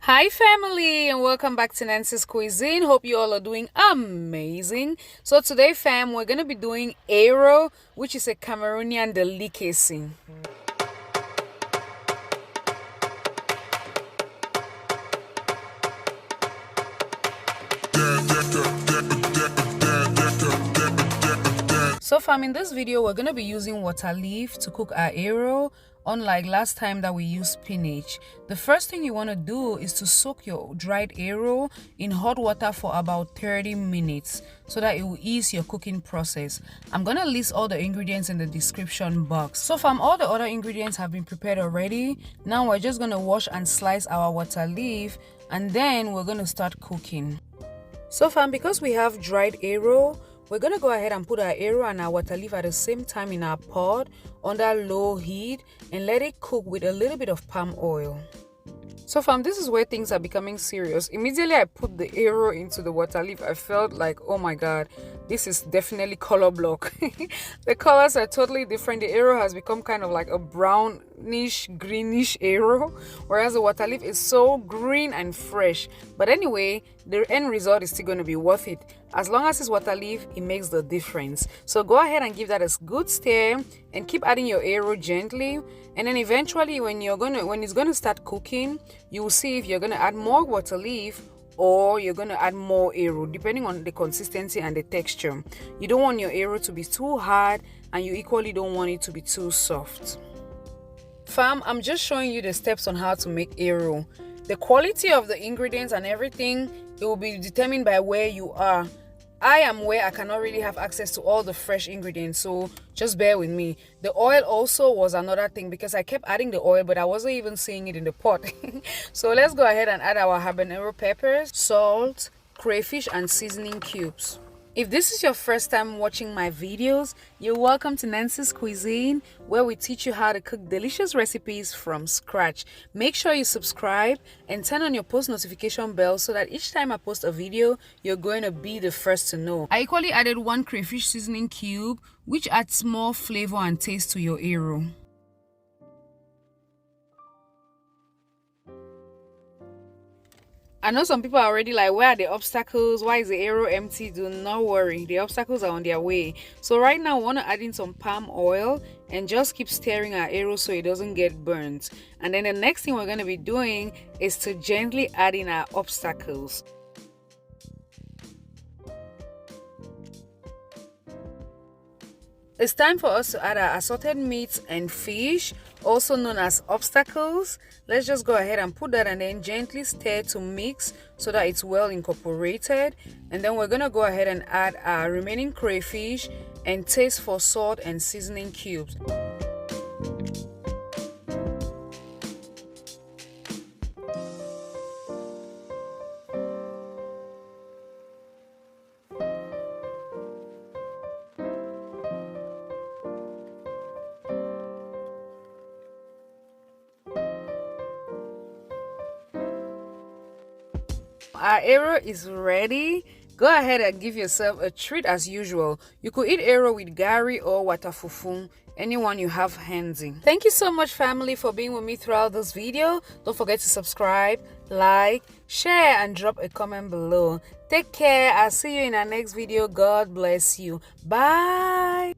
Hi family, and welcome back to Nancy's Cuisine. Hope you all are doing amazing. So today fam, we're going to be doing Eru, which is a Cameroonian delicacy. So fam, in this video we're going to be using Waterleaf to cook our Eru. Unlike last time that we used spinach, the first thing you want to do is to soak your dried Eru in hot water for about 30 minutes so that it will ease your cooking process. I'm gonna list all the ingredients in the description box. So fam, all the other ingredients have been prepared already. Now we're just gonna wash and slice our Waterleaf, and then we're gonna start cooking. So fam, because we have dried Eru, we're gonna go ahead and put our Eru and our Waterleaf at the same time in our pot under low heat and let it cook with a little bit of palm oil. So fam, this is where things are becoming serious. Immediately I put the Eru into the Waterleaf, I felt like, oh my god, this is definitely color block. The colors are totally different. The Eru has become kind of like a brownish, greenish Eru, whereas the Waterleaf is so green and fresh. But anyway, the end result is still going to be worth it. As long as it's Waterleaf, it makes the difference. So go ahead and give that a good stir and keep adding your Eru gently. And then eventually when it's gonna start cooking, you will see if you're gonna add more Waterleaf or you're going to add more Eru, depending on the consistency and the texture. You don't want your Eru to be too hard, and you equally don't want it to be too soft. Fam, I'm just showing you the steps on how to make Eru. The quality of the ingredients and everything, it will be determined by where you are. I am where I cannot really have access to all the fresh ingredients, so just bear with me. The oil also was another thing because I kept adding the oil, but I wasn't even seeing it in the pot. So let's go ahead and add our habanero peppers, salt, crayfish, and seasoning cubes. If this is your first time watching my videos, you're welcome to Nancy's Cuisine, where we teach you how to cook delicious recipes from scratch. Make sure you subscribe and turn on your post notification bell so that each time I post a video, you're going to be the first to know. I equally added 1 crayfish seasoning cube, which adds more flavor and taste to your Eru. I know some people are already like, where are the obstacles? Why is the Eru empty? Do not worry, the obstacles are on their way. So right now I want to add in some palm oil and just keep stirring our Eru so it doesn't get burnt. And then the next thing we're going to be doing is to gently add in our obstacles. It's time for us to add our assorted meats and fish, also known as obstacles. Let's just go ahead and put that and then gently stir to mix so that it's well incorporated. And then we're going to go ahead and add our remaining crayfish and taste for salt and seasoning cubes. Our Eru is ready. Go ahead and give yourself a treat as usual. You could eat Eru with gari or water fufu, anyone you have handy. Thank you so much family for being with me throughout this video. Don't forget to subscribe, like, share, and drop a comment below. Take care. I'll see you in our next video. God bless you. Bye.